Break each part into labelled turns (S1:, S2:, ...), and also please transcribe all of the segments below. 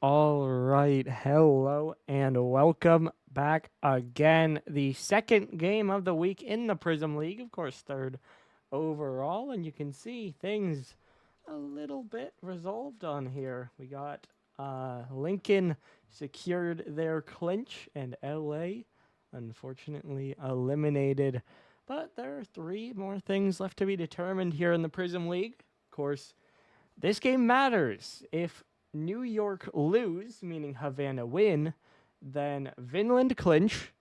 S1: All right, hello and welcome back again. The second game of the week in the Prism League, of course, third overall, and you can see things a little bit resolved on here. We got Lincoln secured their clinch, and LA unfortunately eliminated. But there are three more things left to be determined here in the Prism League. Of course, this game matters. If New York lose, meaning Havana win, then Vinland clinch,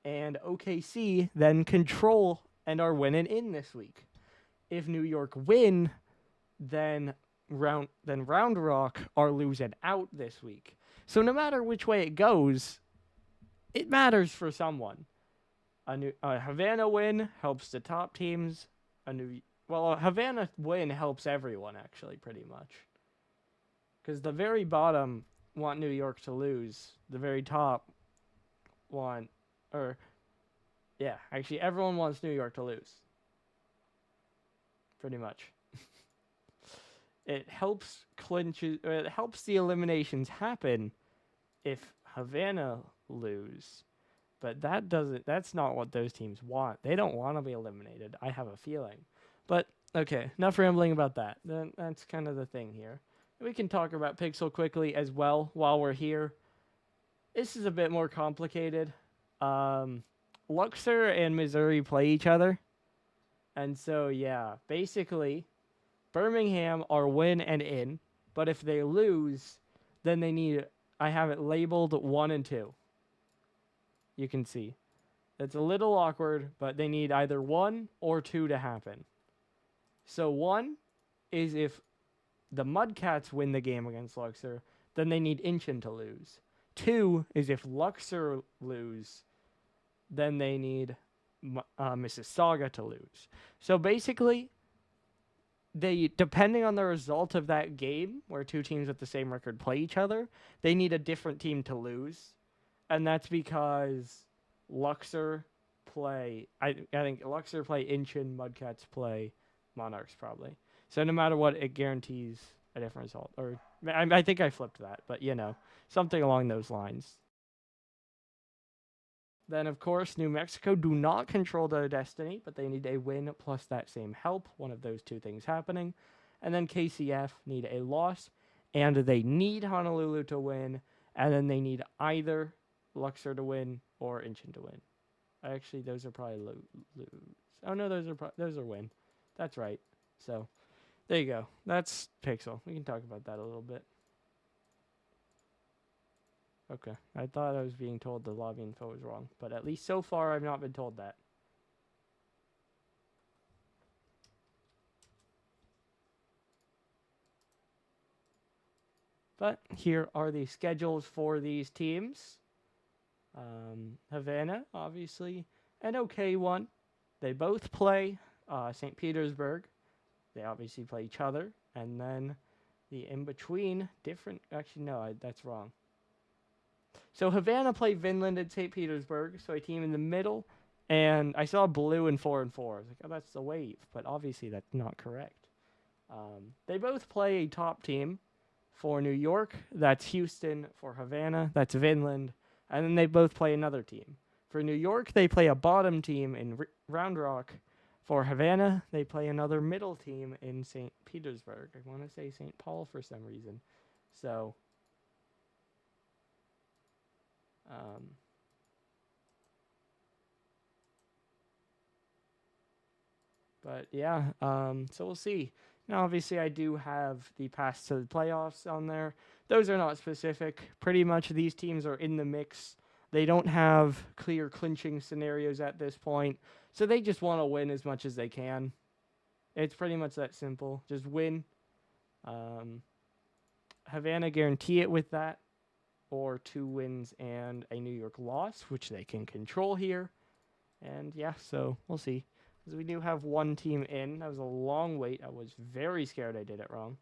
S1: and OKC then control and are winning in this week. If New York win, then Round Rock are losing out this week. So no matter which way it goes, it matters for someone. A Havana win helps the top teams. A Havana win helps everyone actually pretty much. Because the very bottom want New York to lose. The very top want, or yeah, actually everyone wants New York to lose. Pretty much. It helps it helps the eliminations happen if Havana lose. But that's not what those teams want. They don't want to be eliminated. I have a feeling. But okay, enough rambling about that. That's kind of the thing here. We can talk about Pixel quickly as well while we're here. This is a bit more complicated. Luxor and Missouri play each other. And so, yeah, basically, Birmingham are win and in. But if they lose, then they need, I have it labeled 1 and 2. You can see. It's a little awkward, but they need either 1 or 2 to happen. So 1 is if the Mudcats win the game against Luxor, then they need Incheon to lose. 2 is if Luxor lose, then they need Mississauga to lose. So basically, they, depending on the result of that game, where two teams with the same record play each other, they need a different team to lose. And that's because Luxor play, I think Luxor play Incheon, Mudcats play Monarchs probably. So no matter what, it guarantees a different result. Or I think I flipped that, but something along those lines. Then, of course, New Mexico do not control their destiny, but they need a win plus that same help, one of those two things happening. And then KCF need a loss, and they need Honolulu to win, and then they need either Luxor to win or Incheon to win. Actually, those are probably lose. Oh no, those are win. That's right. So there you go. That's Pixel. We can talk about that a little bit. Okay. I thought I was being told the lobby info was wrong, but at least so far I've not been told that. But here are the schedules for these teams. Havana, obviously, an okay one. They both play St. Petersburg. They obviously play each other. And then the in-between, different... Actually, no, that's wrong. So Havana play Vinland and St. Petersburg, so a team in the middle. And I saw blue and 4 and 4. I was like, oh, that's the wave. But obviously that's not correct. They both play a top team. For New York, that's Houston. For Havana, that's Vinland. And then they both play another team. For New York, they play a bottom team in Round Rock. For Havana, they play another middle team in St. Petersburg. I want to say St. Paul for some reason. So, but yeah, so we'll see. Now, obviously, I do have the pass to the playoffs on there. Those are not specific. Pretty much these teams are in the mix. They don't have clear clinching scenarios at this point, so they just want to win as much as they can. It's pretty much that simple. Just win. Havana guarantee it with that, or 2 wins and a New York loss, which they can control here. And yeah, so we'll see. Because we do have one team in. That was a long wait. I was very scared I did it wrong.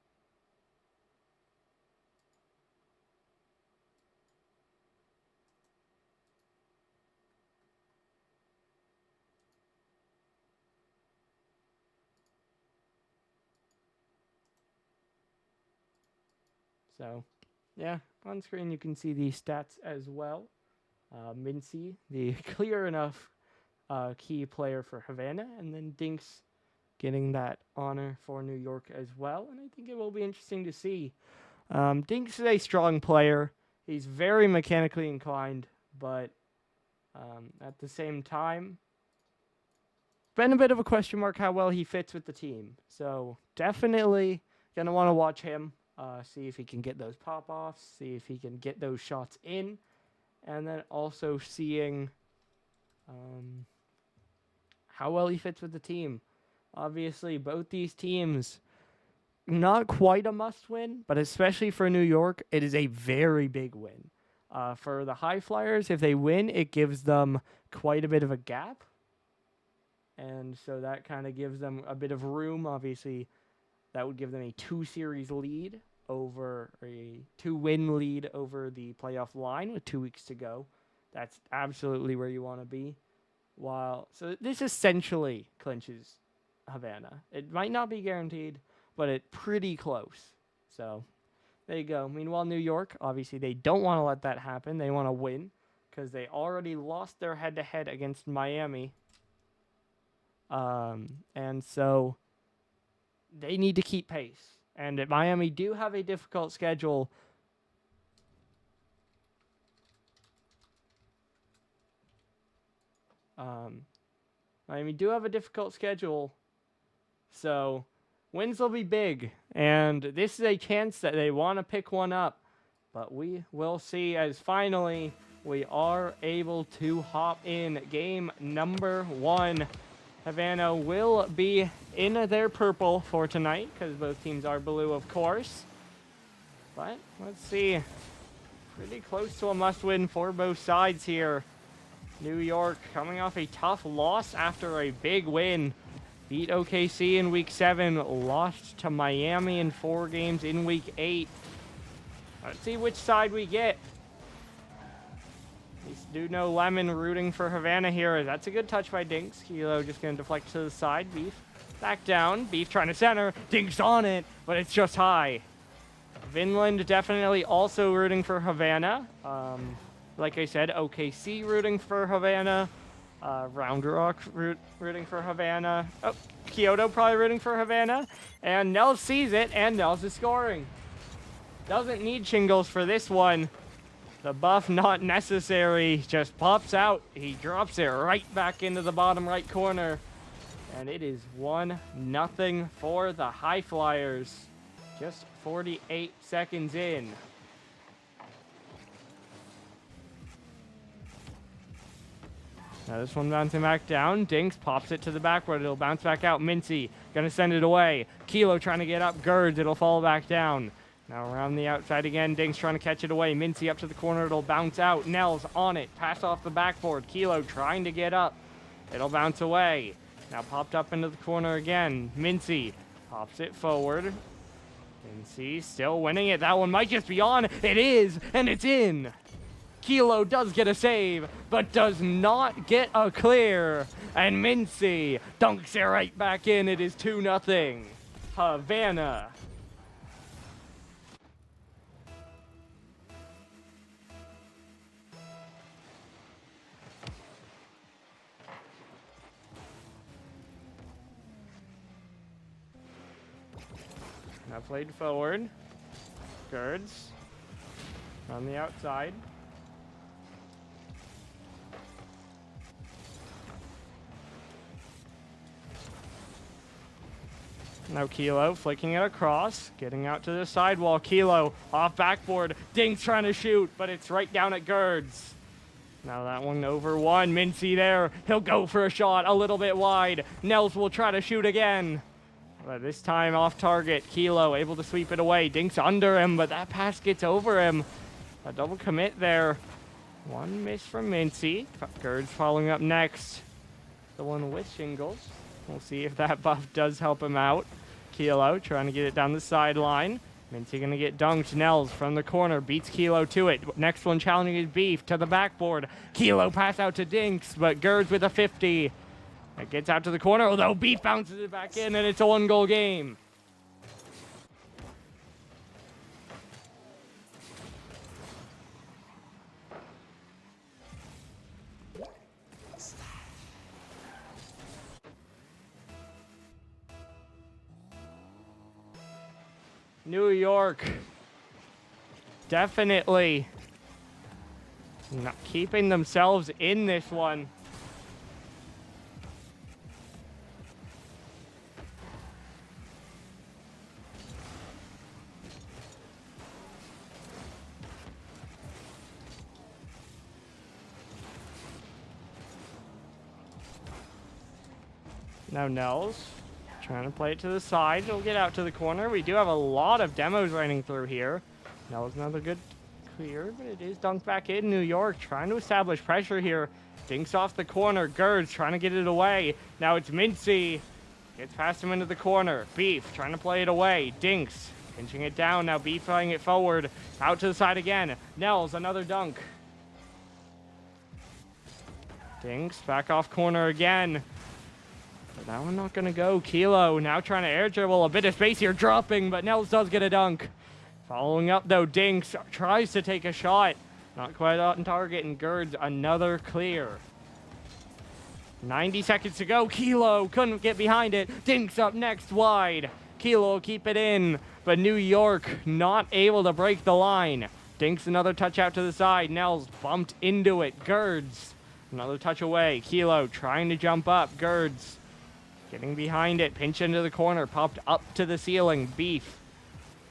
S1: So, Yeah, on screen you can see the stats as well. Mincy, the clear enough key player for Havana, and then Dinks getting that honor for New York as well. And I think it will be interesting to see. Dinks is a strong player. He's very mechanically inclined, but at the same time, been a bit of a question mark how well he fits with the team. So definitely going to want to watch him, see if he can get those pop-offs, see if he can get those shots in, and then also seeing how well he fits with the team. Obviously, both these teams, not quite a must-win, but especially for New York, it is a very big win. For the Highflyers, if they win, it gives them quite a bit of a gap. And so that kind of gives them a bit of room. Obviously, that would give them a 2-series lead over, or a 2-win lead over the playoff line with 2 weeks to go. That's absolutely where you want to be. So this essentially clinches Havana. It might not be guaranteed, but it's pretty close. So there you go. Meanwhile, New York, obviously, they don't want to let that happen. They want to win because they already lost their head-to-head against Miami. And so they need to keep pace. And Miami do have a difficult schedule. Miami do have a difficult schedule. So wins will be big. And this is a chance that they want to pick one up. But we will see as finally we are able to hop in game number 1. Havana will be in their purple for tonight because both teams are blue, of course. But let's see. Pretty close to a must-win for both sides here. New York coming off a tough loss after a big win. Beat OKC in Week 7, lost to Miami in 4 games in Week 8. Let's see which side we get. At least do know Lemon rooting for Havana here. That's a good touch by Dinks. Kilo just going to deflect to the side. Beef back down. Beef trying to center. Dinks on it, but it's just high. Vinland definitely also rooting for Havana. Like I said, OKC rooting for Havana. Round Rock rooting for Havana. Oh, Kyoto probably rooting for Havana. And Nels sees it, and Nels is scoring. Doesn't need shingles for this one. The buff not necessary, just pops out. He drops it right back into the bottom right corner. And it is 1-0 for the Highflyers. Just 48 seconds in. Now this one bouncing back down. Dinks pops it to the backboard. It'll bounce back out. Mincy gonna send it away. Kilo trying to get up. Girds. It'll fall back down. Now around the outside again. Dinks trying to catch it away. Mincy up to the corner. It'll bounce out. Nels on it. Pass off the backboard. Kilo trying to get up. It'll bounce away. Now popped up into the corner again. Mincy pops it forward. Mincy still winning it. That one might just be on. It is, and it's in. Kilo does get a save, but does not get a clear. And Mincy dunks it right back in. It is 2-0. Havana. Now played forward. Girds on the outside. Now Kilo flicking it across, getting out to the sidewall. Kilo off backboard. Dinks trying to shoot, but it's right down at Girds. Now that one over one. Mincy there. He'll go for a shot a little bit wide. Nels will try to shoot again. But this time off target. Kilo able to sweep it away. Dinks under him, but that pass gets over him. A double commit there. One miss from Mincy. Girds following up next. The one with shingles. We'll see if that buff does help him out. Kilo trying to get it down the sideline. Mincy going to get dunked. Nels from the corner beats Kilo to it. Next one challenging his Beef to the backboard. Kilo pass out to Dinks, but Girds with a 50. It gets out to the corner, although Beef bounces it back in, and it's a 1-goal game. New York definitely not keeping themselves in this one. Now Nels trying to play it to the side. It'll get out to the corner. We do have a lot of demos running through here. Nels another good clear, but it is dunked back in. New York trying to establish pressure here. Dinks off the corner. Gerds trying to get it away. Now it's Mincy. Gets past him into the corner. Beef trying to play it away. Dinks pinching it down. Now Beef playing it forward. Out to the side again. Nels, another dunk. Dinks back off corner again. But that one not going to go. Kilo now trying to air dribble. A bit of space here dropping, but Nels does get a dunk. Following up though, Dinks tries to take a shot. Not quite on target, and Gerds another clear. 90 seconds to go. Kilo couldn't get behind it. Dinks up next wide. Kilo will keep it in, but New York not able to break the line. Dinks another touch out to the side. Nels bumped into it. Gerds another touch away. Kilo trying to jump up. Gerds getting behind it. Pinch into the corner. Popped up to the ceiling. Beef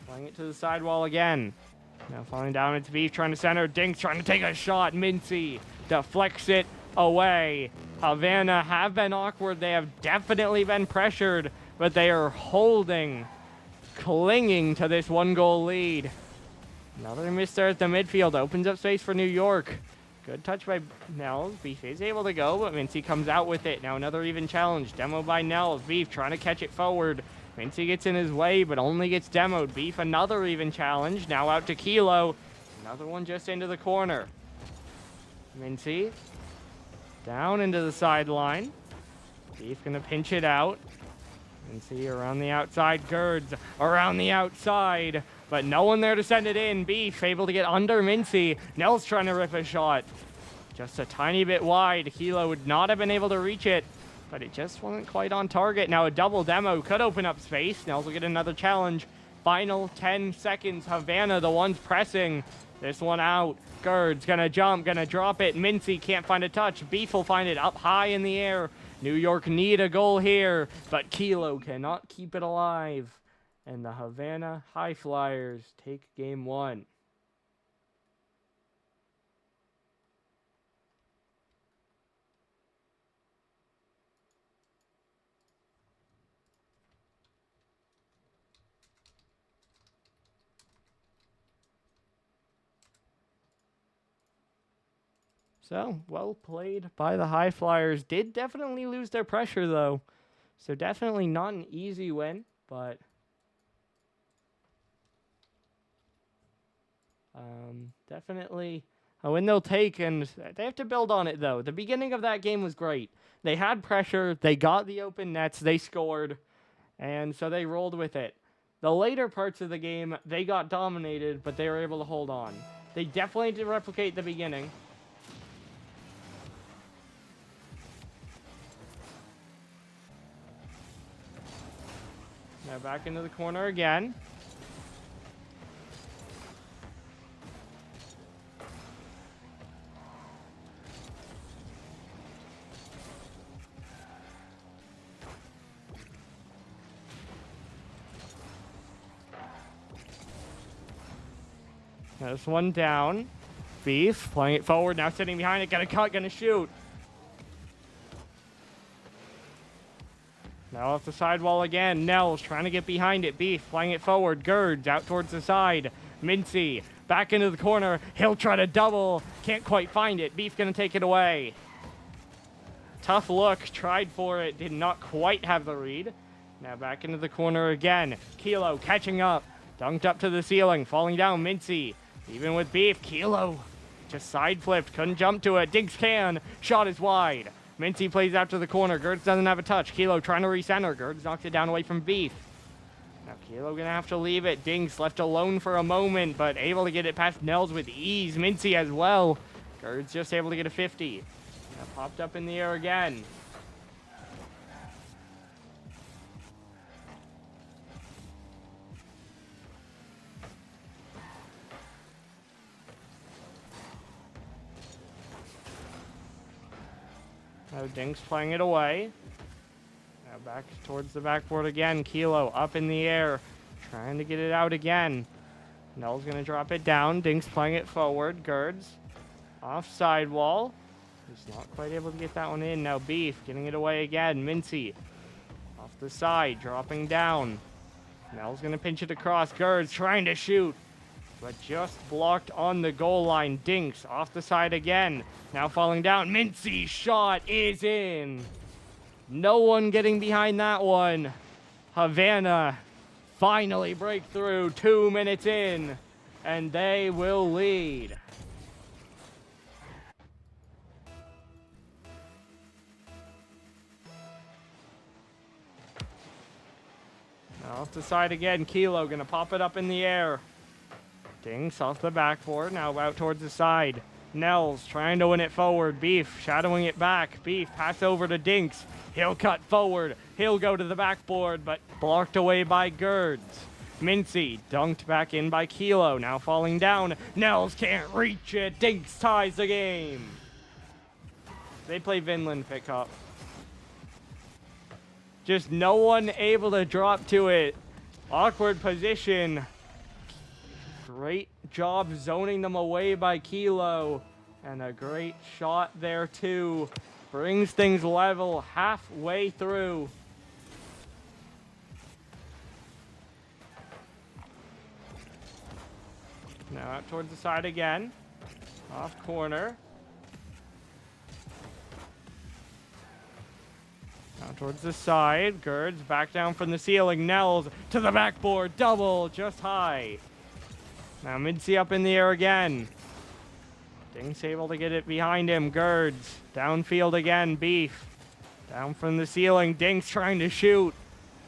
S1: playing it to the sidewall again. Now falling down, it's Beef trying to center. Dinks trying to take a shot. Mincy deflects it away. Havana have been awkward. They have definitely been pressured, but they are holding, clinging to this 1-goal lead. Another miss there at the midfield. Opens up space for New York. Good touch by Nels. Beef is able to go, but Mincy comes out with it. Now another even challenge. Demo by Nels. Beef trying to catch it forward. Mincy gets in his way, but only gets demoed. Beef, another even challenge. Now out to Kilo. Another one just into the corner. Mincy down into the sideline. Beef gonna pinch it out. Mincy around the outside. Gerds around the outside, but no one there to send it in. Beef able to get under Mincy. Nels trying to rip a shot. Just a tiny bit wide. Kilo would not have been able to reach it, but it just wasn't quite on target. Now a double demo could open up space. Nels will get another challenge. Final 10 seconds. Havana, the ones pressing this one out. Gerds gonna jump, gonna drop it. Mincy can't find a touch. Beef will find it up high in the air. New York need a goal here, but Kilo cannot keep it alive. And the Havana Highflyers take game 1. So, well played by the Highflyers. Did definitely lose their pressure, though. So, definitely not an easy win, but definitely a win they'll take, and they have to build on it, though. The beginning of that game was great. They had pressure, they got the open nets, they scored, and so they rolled with it. The later parts of the game, they got dominated, but they were able to hold on. They definitely did replicate the beginning. Now back into the corner again. There's one down. Beef playing it forward, now sitting behind it, gonna cut, gonna shoot. Now off the sidewall again. Nels trying to get behind it. Beef playing it forward. Gerds out towards the side. Mincy back into the corner. He'll try to double. Can't quite find it. Beef gonna take it away. Tough look. Tried for it. Did not quite have the read. Now back into the corner again. Kilo catching up. Dunked up to the ceiling. Falling down. Mincy. Even with Beef. Kilo just side flipped. Couldn't jump to it. Dinks can. Shot is wide. Mincy plays out to the corner. Gerds doesn't have a touch. Kilo trying to recenter. Gerds knocks it down away from Beef. Now Kilo gonna have to leave it. Dinks left alone for a moment, but able to get it past Nels with ease. Mincy as well. Gerds just able to get a 50. Now popped up in the air again. Now Dinks playing it away. Now back towards the backboard again. Kilo up in the air, trying to get it out again. Nell's going to drop it down. Dinks playing it forward. Girds off sidewall. He's not quite able to get that one in. Now Beef getting it away again. Mincy off the side, dropping down. Nell's going to pinch it across. Girds trying to shoot, but just blocked on the goal line. Dinks off the side again. Now falling down. Mincy's shot is in. No one getting behind that one. Havana finally break through 2 minutes in, and they will lead. Now off the side again. Kilo gonna pop it up in the air. Dinks off the backboard, now out towards the side. Nels trying to win it forward. Beef shadowing it back. Beef pass over to Dinks. He'll cut forward. He'll go to the backboard, but blocked away by Girds. Mincy dunked back in by Kilo, now falling down. Nels can't reach it. Dinks ties the game. They play Vinland pickup. Just no one able to drop to it. Awkward position. Great job zoning them away by Kilo. And a great shot there too. Brings things level halfway through. Now out towards the side again. Off corner. Now towards the side. Girds back down from the ceiling. Nels to the backboard. Double just high. Now Mincy up in the air again. Dinks able to get it behind him. Girds downfield again. Beef down from the ceiling. Dinks trying to shoot,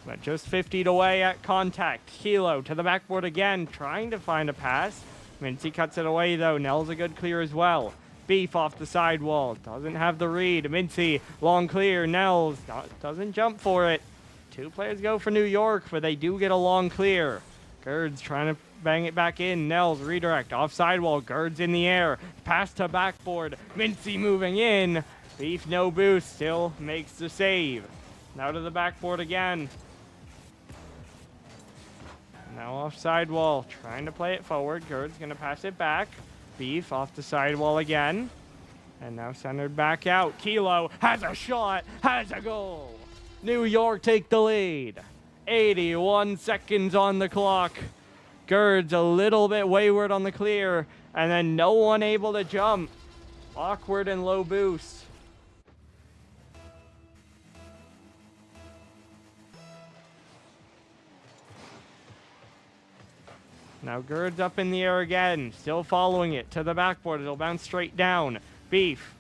S1: but just 50 away at contact. Kilo to the backboard again, trying to find a pass. Mincy cuts it away though. Nell's a good clear as well. Beef off the sidewall, doesn't have the read. Mincy long clear. Nels doesn't jump for it. Two players go for New York, but they do get a long clear. Girds trying to bang it back in. Nels redirect off sidewall. Girds in the air. Pass to backboard. Mincy moving in. Beef no boost. Still makes the save. Now to the backboard again. Now off sidewall. Trying to play it forward. Girds going to pass it back. Beef off the sidewall again. And now centered back out. Kilo has a shot. Has a goal. New York take the lead. 81 seconds on the clock. Girds a little bit wayward on the clear, and then no one able to jump. Awkward and low boost. Now Girds up in the air again, still following it to the backboard. It'll bounce straight down. Beef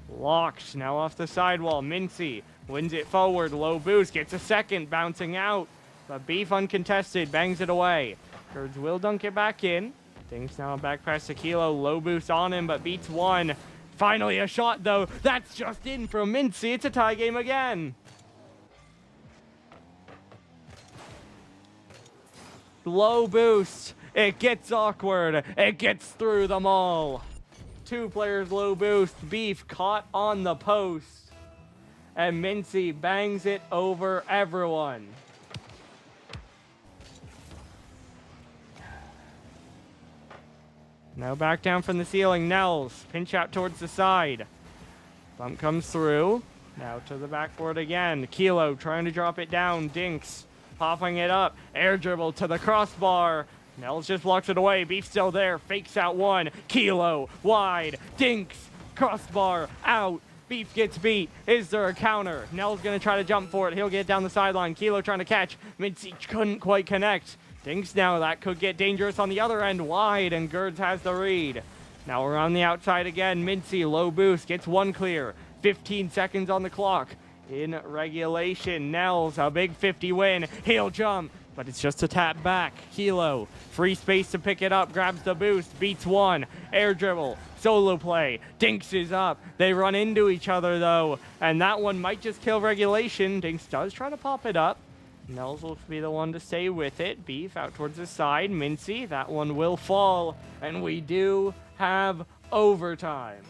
S1: locks now off the sidewall. Mincy wins it forward. Low boost gets a second, bouncing out. But Beef uncontested, bangs it away. Girds will dunk it back in. Dinks now back pass to Kilo. Low boost on him, but beats one. Finally a shot, though. That's just in from Mincy. It's a tie game again. Low boost. It gets awkward. It gets through them all. Two players low boost. Beef caught on the post. And Mincy bangs it over everyone. Now back down from the ceiling. Nels pinch out towards the side. Bump comes through. Now to the backboard again. Kilo trying to drop it down. Dinks popping it up. Air dribble to the crossbar. Nels just blocks it away. Beef still there. Fakes out one. Kilo wide. Dinks crossbar out. Beef gets beat. Is there a counter? Nels going to try to jump for it. He'll get down the sideline. Kilo trying to catch. Mincy couldn't quite connect. Dinks now, that could get dangerous on the other end, wide, and Girds has the read. Now we're on the outside again. Mincy, low boost, gets one clear. 15 seconds on the clock. In regulation, Nels, a big 50 win. He'll jump, but it's just a tap back. Kilo, free space to pick it up, grabs the boost, beats one. Air dribble, solo play. Dinks is up. They run into each other, though, and that one might just kill regulation. Dinks does try to pop it up. Nels will be the one to stay with it. Beef out towards the side. Mincy, that one will fall. And we do have overtime.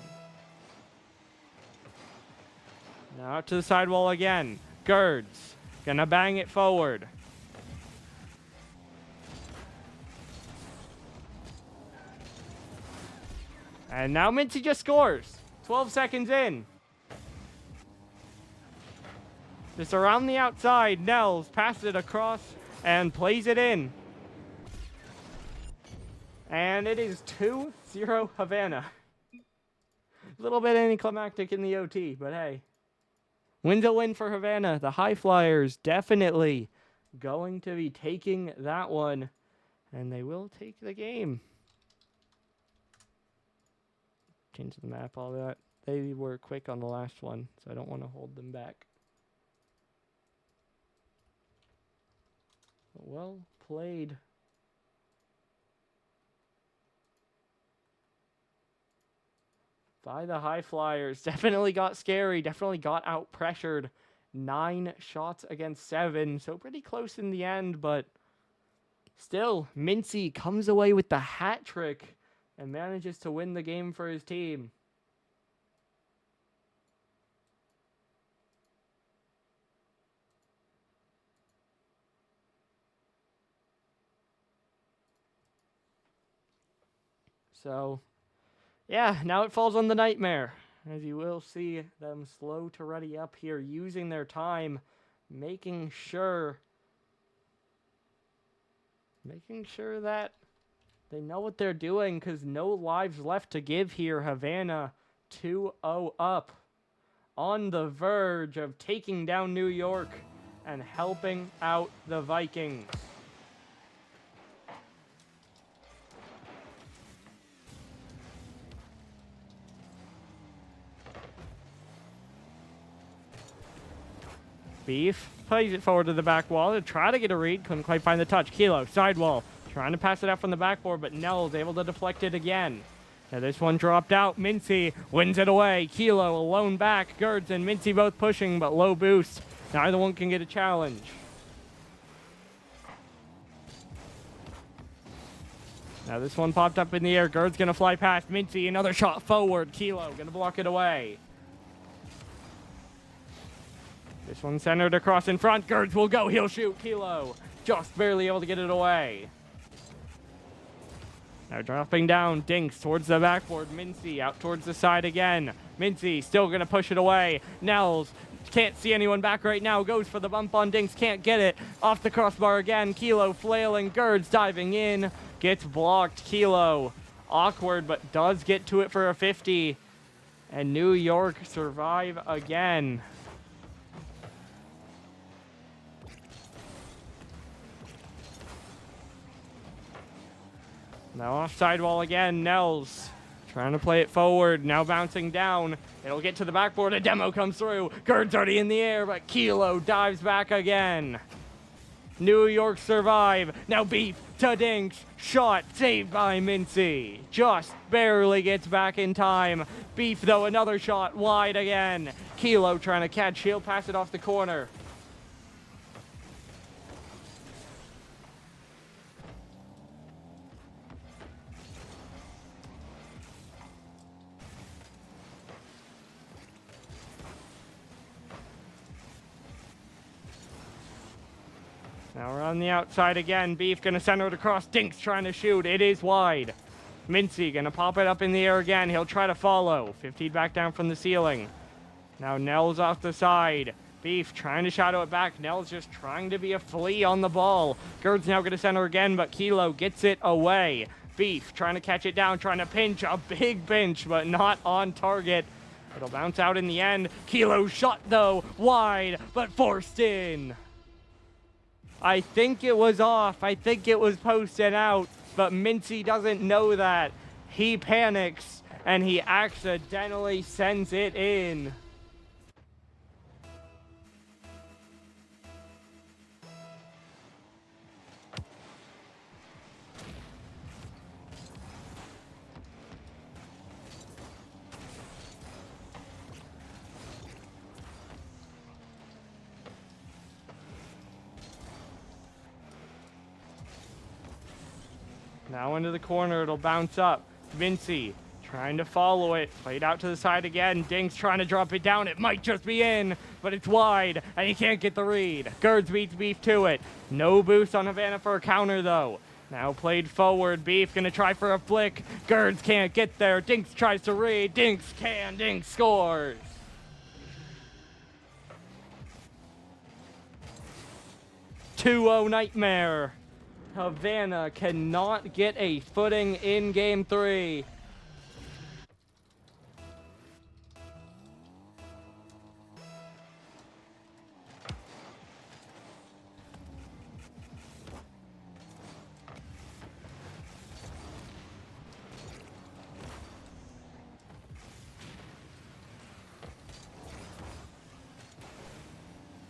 S1: Now out to the sidewall again. Gerds gonna bang it forward. And now Mincy just scores. 12 seconds in. Just around the outside, Nels passes it across and plays it in. And it is 2-0 Havana. A little bit anticlimactic in the OT, but hey. Wins a win for Havana. The Highflyers definitely going to be taking that one. And they will take the game. Change the map, all that. They were quick on the last one, so I don't want to hold them back. Well played. By the Highflyers. Definitely got scary. Definitely got out-pressured. 9 shots against 7. So pretty close in the end, but still, Mincy comes away with the hat trick and manages to win the game for his team. So, yeah, now it falls on the Nightmare. As you will see them slow to ready up here, using their time, making sure that they know what they're doing, because no lives left to give here. Havana 2-0 up, on the verge of taking down New York and helping out the Vikings. Beef plays it forward to the back wall to try to get a read. Couldn't quite find the touch. Kilo, sidewall, trying to pass it out from the backboard, but Nell's able to deflect it again. Now this one dropped out. Mincy wins it away. Kilo alone back. Gerds and Mincy both pushing, but low boost. Neither one can get a challenge. Now this one popped up in the air. Gerds gonna fly past Mincy. Another shot forward. Kilo gonna block it away. This one centered across in front. Gerds will go. He'll shoot. Kilo just barely able to get it away. Now dropping down. Dinks towards the backboard. Mincy out towards the side again. Mincy still going to push it away. Nels can't see anyone back right now. Goes for the bump on Dinks. Can't get it. Off the crossbar again. Kilo flailing. Gerds diving in. Gets blocked. Kilo awkward, but does get to it for a 50. And New York survive again. Now off sidewall again, Nels trying to play it forward, now bouncing down. It'll get to the backboard, a demo comes through. Gerds already in the air, but Kilo dives back again. New York survive. Now Beef to Dinks, shot saved by Mincy. Just barely gets back in time. Beef though, another shot wide again. Kilo trying to catch, he'll pass it off the corner. Now we're on the outside again. Beef gonna center it across. Dinks trying to shoot. It is wide. Mincy gonna pop it up in the air again. He'll try to follow. 15 back down from the ceiling. Now Nell's off the side. Beef trying to shadow it back. Nell's just trying to be a flea on the ball. Gerds now gonna center again, but Kilo gets it away. Beef trying to catch it down, trying to pinch. A big pinch, but not on target. It'll bounce out in the end. Kilo shot though, wide, but forced in. I think it was off. I think it was posted out, but Mincy doesn't know that. He panics, and he accidentally sends it in. Now into the corner, it'll bounce up. Mincy trying to follow it. Played out to the side again. Dinks trying to drop it down. It might just be in, but it's wide, and he can't get the read. Gerds beats Beef to it. No boost on Havana for a counter, though. Now played forward. Beef gonna try for a flick. Gerds can't get there. Dinks tries to read. Dinks can. Dinks scores. "2-0 nightmare." Havana cannot get a footing in Game 3.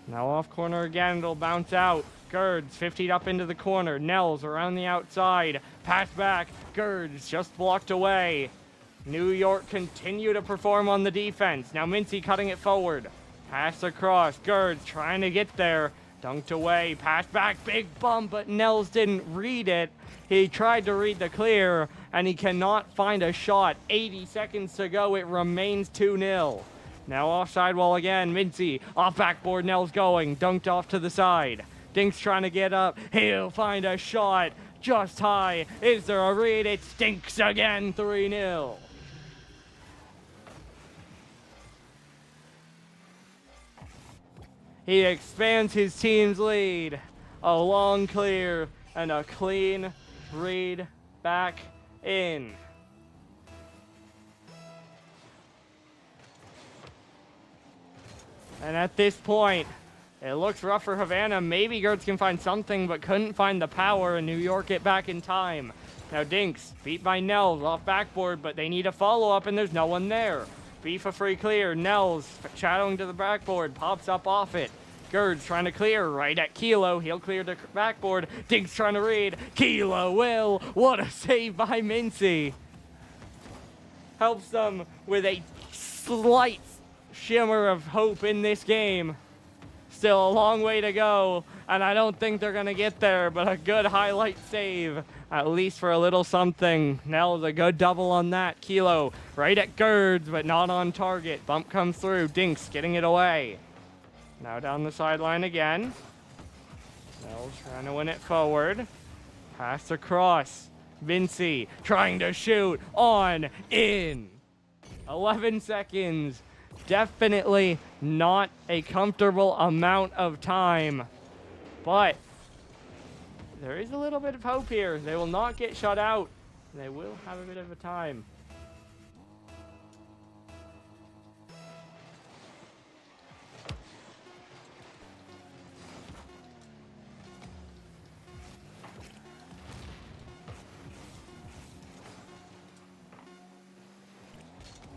S1: Now off corner again, it'll bounce out. Gerds 50'd up into the corner. Nels around the outside. Pass back. Gerds just blocked away. New York continue to perform on the defense. Now Mincy cutting it forward. Pass across. Gerds trying to get there. Dunked away. Pass back. Big bump, but Nels didn't read it. He tried to read the clear, and he cannot find a shot. 80 seconds to go. It remains 2-0. Now offside wall again. Mincy off backboard. Nels going. Dunked off to the side. Dinks trying to get up. He'll find a shot just high. Is there a read? It stinks again. 3-0. He expands his team's lead. A long clear and a clean read back in. And at this point, it looks rough for Havana. Maybe Gertz can find something, but couldn't find the power, and New York get back in time. Now Dinks, beat by Nels, off backboard, but they need a follow-up, and there's no one there. Beef a free clear. Nels shadowing to the backboard, pops up off it. Gerds trying to clear right at Kilo. He'll clear the backboard. Dinks trying to read. Kilo will. What a save by Mincy. Helps them with a slight shimmer of hope in this game. Still a long way to go, and I don't think they're going to get there, but a good highlight save, at least for a little something. Nels a good double on that. Kilo right at Gerds, but not on target. Bump comes through. Dinks getting it away. Now down the sideline again. Nels trying to win it forward. Pass across. Vinci trying to shoot. On. In. 11 seconds. Definitely not a comfortable amount of time. But there is a little bit of hope here. They will not get shut out. They will have a bit of a time.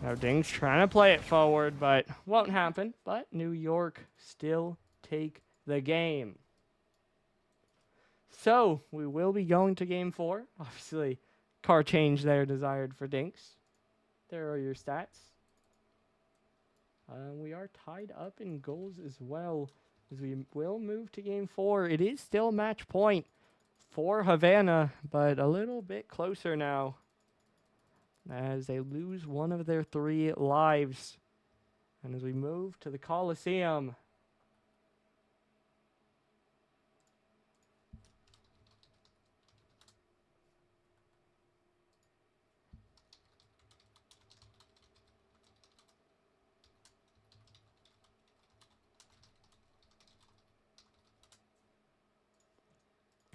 S1: Now Ding's trying to play it forward, but won't happen. But New York still take the game. So we will be going to game 4. Obviously, car change there desired for Dinks. There are your stats. We are tied up in goals as well, as we will move to game 4. It is still match point for Havana, but a little bit closer now, as they lose one of their 3 lives. And as we move to the Coliseum,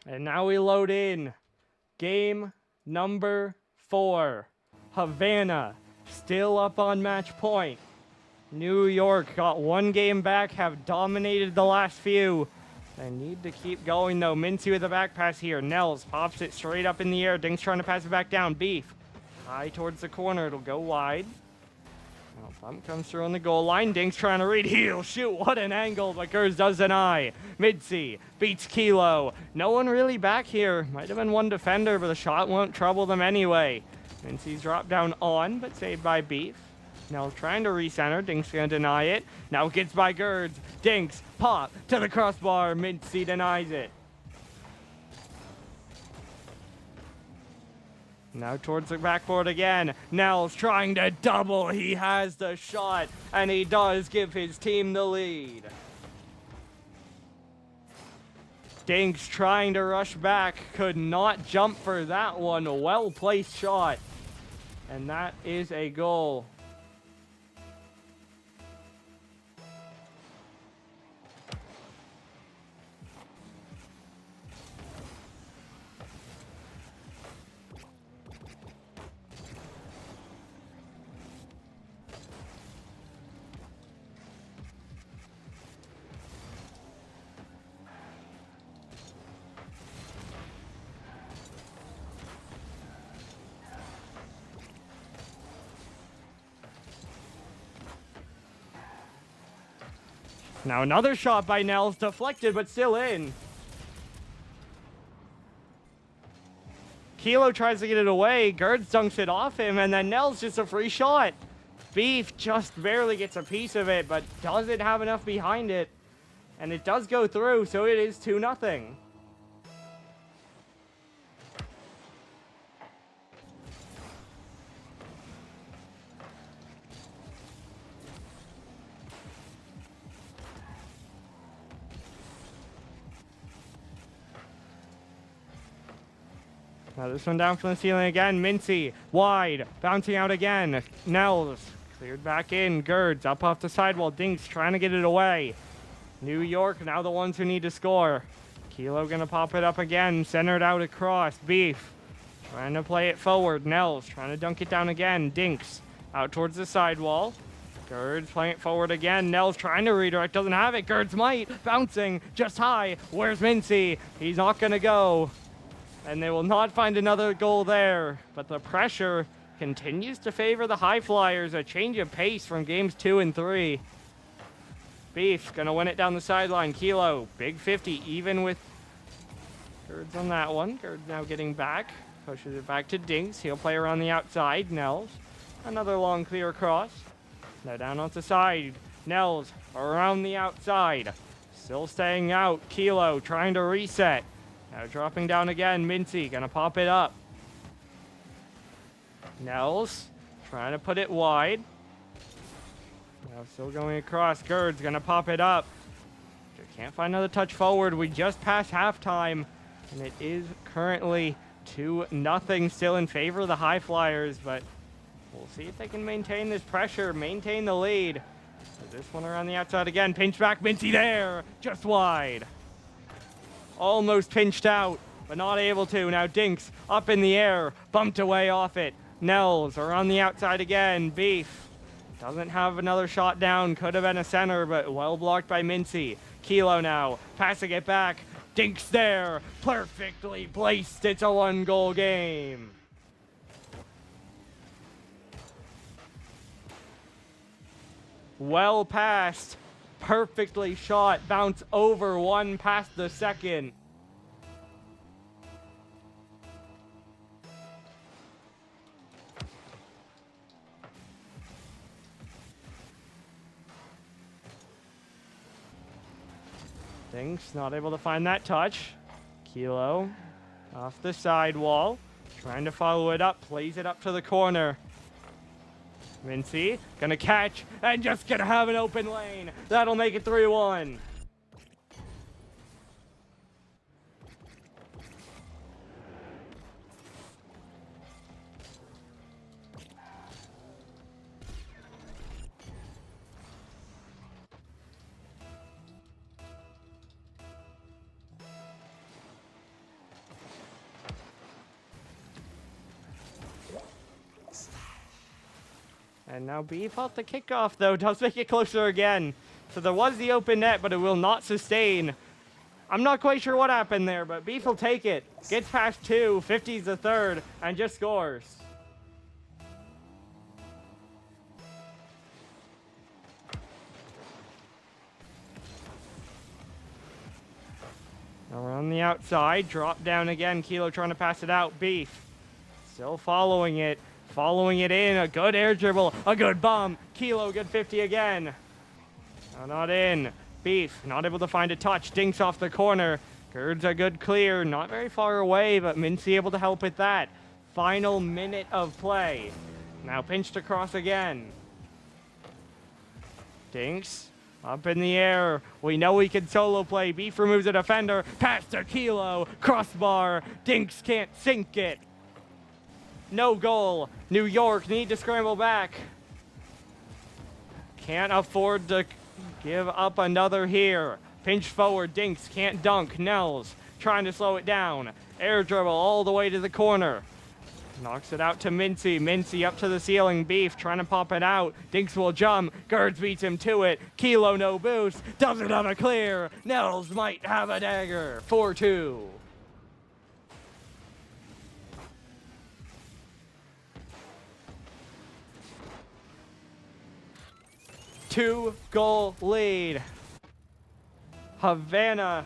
S1: and now we load in game number 4. Havana still up on match point. New York got 1 game back, have dominated the last few. They need to keep going though. Mincy with the back pass here. Nels pops it straight up in the air. Dinks trying to pass it back down. Beef high towards the corner. It'll go wide. Now bump comes through on the goal line. Dinks trying to read. He'll shoot. What an angle, but Gers does deny. Mincy beats Kilo. No one really back here. Might have been one defender, but the shot won't trouble them anyway. Mincy's dropped down on, but saved by Beef. Now trying to recenter. Dinks gonna deny it. Now gets by Gerds. Dinks pop to the crossbar. Mincy denies it. Now towards the backboard again. Nels trying to double. He has the shot, and he does give his team the lead. Dinks trying to rush back. Could not jump for that one. A well-placed shot. And that is a goal. Now another shot by Nels, deflected but still in. Kilo tries to get it away, Gerds dunks it off him, and then Nels just a free shot. Beef just barely gets a piece of it, but doesn't have enough behind it. And it does go through, so it is 2-0. Now this one down from the ceiling again. Mincy, wide, bouncing out again. Nels, cleared back in. Gerds, up off the sidewall. Dinks trying to get it away. New York, now the ones who need to score. Kilo gonna pop it up again. Centered out across. Beef, trying to play it forward. Nels, trying to dunk it down again. Dinks, out towards the sidewall. Gerds playing it forward again. Nels trying to redirect, doesn't have it. Gerds might, bouncing, just high. Where's Mincy? He's not gonna go. And they will not find another goal there. But the pressure continues to favor the Highflyers. A change of pace from games 2 and 3. Beef gonna win it down the sideline. Kilo, big 50, even with Gerds on that one. Gerds now getting back. Pushes it back to Dinks. He'll play around the outside. Nels, another long clear across. Now down on the side. Nels around the outside. Still staying out. Kilo trying to reset. Now dropping down again. Mincy gonna pop it up. Nels trying to put it wide. Now still going across. Gerds gonna pop it up. Can't find another touch forward. We just passed halftime, and it is currently 2-0 still in favor of the Highflyers, but we'll see if they can maintain this pressure, maintain the lead. This one around the outside again. Pinch back. Mincy there. Just wide. Almost pinched out, but not able to. Now Dinks up in the air, bumped away off it. Nels are on the outside again. Beef doesn't have another shot down. Could have been a center, but well blocked by Mincy. Kilo now passing it back. Dinks there, perfectly placed. It's a 1-goal game. Well passed. Perfectly shot, bounce over one past the second. Dinks not able to find that touch. Kilo off the sidewall, trying to follow it up, plays it up to the corner. Mincy gonna catch and just gonna have an open lane. That'll make it 3-1. And now Beef off the kickoff, though, does make it closer again. So there was the open net, but it will not sustain. I'm not quite sure what happened there, but Beef will take it. Gets past 2, 50's the third, and just scores. Around the outside, drop down again. Kilo trying to pass it out. Beef still following it. Following it in, a good air dribble, a good bomb. Kilo, good 50 again. No, not in. Beef, not able to find a touch. Dinks off the corner. Gerds a good clear, not very far away, but Mincy able to help with that. Final minute of play. Now pinched across again. Dinks up in the air. We know he can solo play. Beef removes a defender. Pass to Kilo. Crossbar. Dinks can't sink it. No goal. New York need to scramble back. Can't afford to give up another here. Pinch forward. Dinks can't dunk. Nels trying to slow it down. Air dribble all the way to the corner. Knocks it out to Mincy. Mincy up to the ceiling. Beef trying to pop it out. Dinks will jump. Gerds beats him to it. Kilo no boost. Doesn't have a clear. Nels might have a dagger. 4-2. Two-goal lead. Havana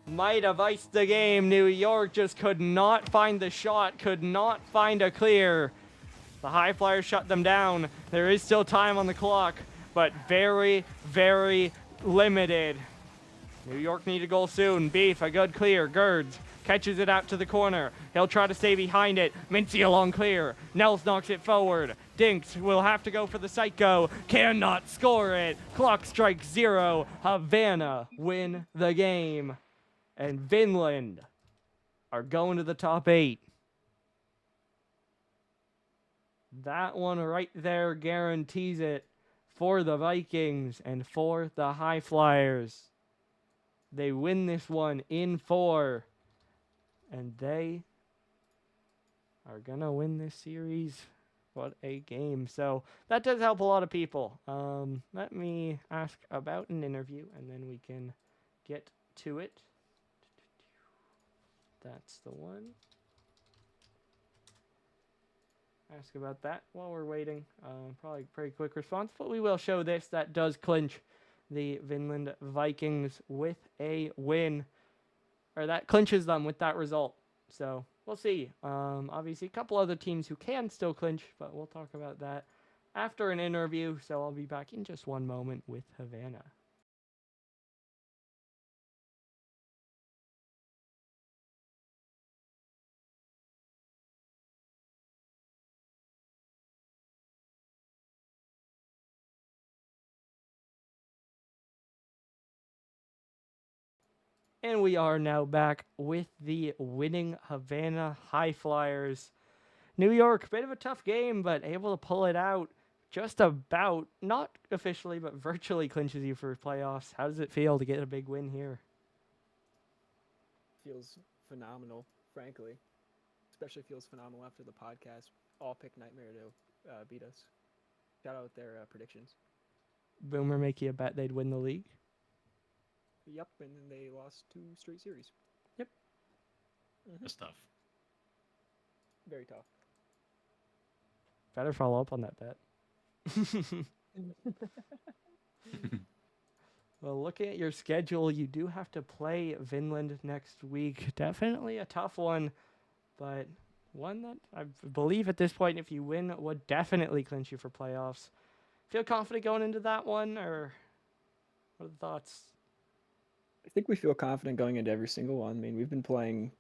S1: might have iced the game. New York just could not find the shot, could not find a clear. The Highflyers shut them down. There is still time on the clock, but very, very limited. New York need a goal soon. Beef, a good clear. Gerds catches it out to the corner. He'll try to stay behind it. Mincy along clear. Nels knocks it forward. Dinks will have to go for the psycho. Cannot score it. Clock strikes 0. Havana win the game. And Vinland are going to the top 8. That one right there guarantees it for the Vikings and for the Highflyers. They win this one in 4. And they are going to win this series. What a game. So that does help a lot of people. Let me ask about an interview and then we can get to it. That's the one. Ask about that while we're waiting. Probably pretty quick response, but we will show this. That does clinch the Vinland Vikings with a win. Or that clinches them with that result. So we'll see. Obviously, a couple other teams who can still clinch, but we'll talk about that after an interview. So I'll be back in just one moment with Havana. And we are now back with the winning Havana Highflyers. New York, bit of a tough game, but able to pull it out just about, not officially, but virtually clinches you for playoffs. How does it feel to get a big win here?
S2: Feels phenomenal, frankly. Especially feels phenomenal after the podcast. All picked Nightmare to beat us. Shout out their predictions.
S1: Boomer make you a bet they'd win the league?
S2: Yep, and then they lost 2 straight series.
S1: Yep.
S3: That's tough.
S2: Very tough.
S1: Better follow up on that bet. Well, looking at your schedule, you do have to play Vinland next week. Definitely a tough one, but one that I believe at this point, if you win, would definitely clinch you for playoffs. Feel confident going into that one, or what are the thoughts?
S2: I think we feel confident going into every single one. I mean, we've been playing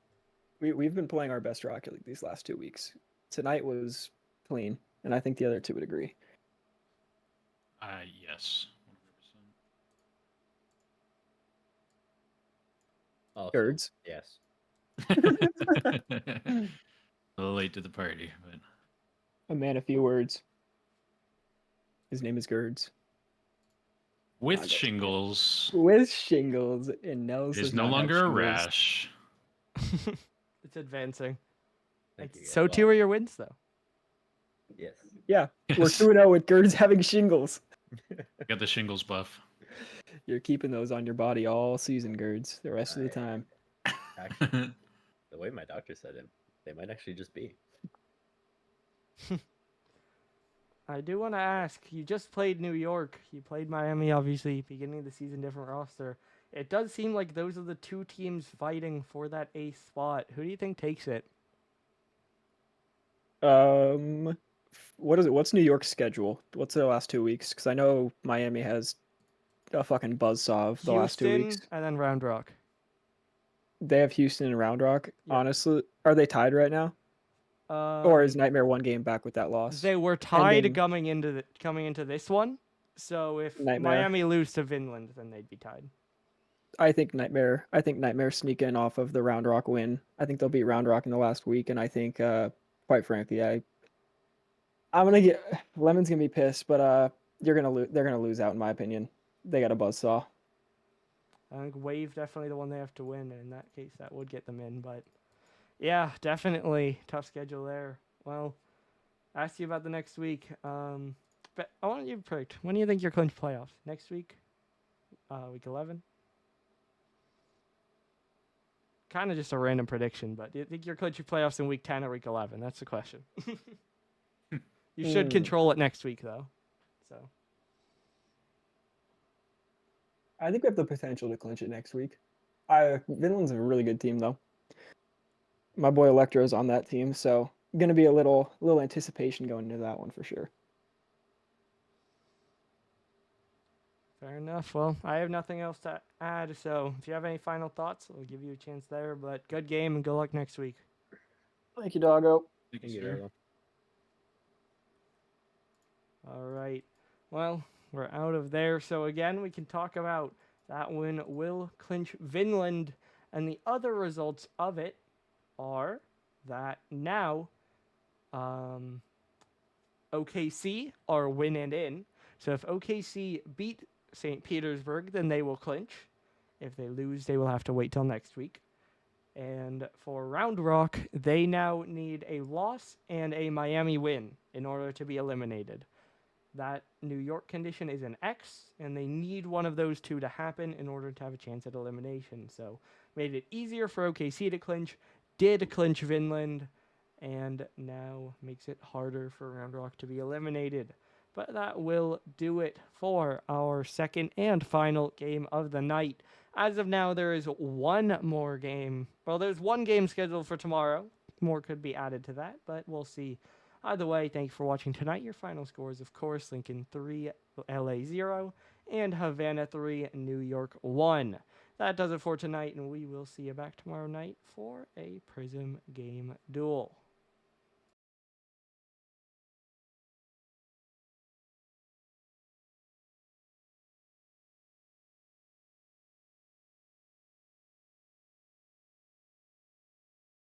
S2: our best Rocket League these last 2 weeks. Tonight was clean, and I think the other 2 would agree.
S3: Yes.
S4: 100%.
S2: Birds.
S4: Yes.
S3: A little late to the party, but
S2: A man of few words. His name is Gerds.
S3: with shingles,
S2: With shingles, and Nels
S3: it is
S2: does
S3: no
S2: not have
S3: longer a
S2: shingles.
S3: rash.
S1: It's advancing.
S4: Thank you,
S1: So
S4: guys.
S1: too are your wins, though.
S4: Yes.
S2: Yeah, we're
S3: Yes.
S2: 2-0 with Gerds having shingles.
S3: Got the shingles buff.
S2: You're keeping those on your body all season, Gerds, the rest of the
S4: I-
S2: time.
S4: Actually, the way my doctor said it, they might actually just be.
S1: I do want to ask, you just played New York. You played Miami, obviously, beginning of the season, different roster. It does seem like those are the 2 teams fighting for that ace spot. Who do you think takes it?
S2: What is it? What's New York's schedule? What's their last 2 weeks? Because I know Miami has a fucking buzzsaw of the last 2 weeks.
S1: And then Round Rock.
S2: They have Houston and Round Rock.
S1: Yep.
S2: Honestly, are they tied right now? Or is Nightmare one game back with that loss?
S1: They were tied
S2: Pending
S1: coming into this one. So if
S2: Nightmare.
S1: Miami lose to Vinland, then they'd be tied.
S2: I think Nightmare sneak in off of the Round Rock win. I think they'll beat Round Rock in the last week, and I think, quite frankly, I'm gonna get Lemon's gonna be pissed, but they're gonna lose out in my opinion. They got a buzzsaw.
S1: I think Wave definitely the one they have to win, and in that case, that would get them in. But yeah, definitely tough schedule there. Well, I asked you about the next week. But I want you to predict. When do you think your clinch playoffs? Next week? Week 11? Kind of just a random prediction, but do you think you're clinching playoffs in week 10 or week 11? That's the question. You should control it next week, though. So
S2: I think we have the potential to clinch it next week. Vinland's a really good team, though. My boy Electro's on that team, so gonna be a little anticipation going into that one for sure.
S1: fair enough. Well, I have nothing else to add. So if you have any final thoughts, I'll give you a chance there. But good game and good luck next week.
S2: Thank you, doggo.
S3: Thank you,
S4: Thank you,
S3: sir.
S4: Doggo.
S1: All right. Well, we're out of there. So again, we can talk about that win will clinch Vinland, and the other results of it are that now OKC are win and in. So if OKC beat St. Petersburg, then they will clinch. If they lose, they will have to wait till next week. And for Round Rock, they now need a loss and a Miami win in order to be eliminated. That New York condition is an X, and they need one of those two to happen in order to have a chance at elimination. So made it easier for OKC to clinch, did clinch Vinland, and now makes it harder for Round Rock to be eliminated. But that will do it for our second and final game of the night. As of now, there is one more game. Well, there's one game scheduled for tomorrow. More could be added to that, but we'll see. Either way, thank you for watching tonight. Your final scores, of course, Lincoln 3, LA 0, and Havana 3, New York 1. That does it for tonight, and we will see you back tomorrow night for a Prism game duel.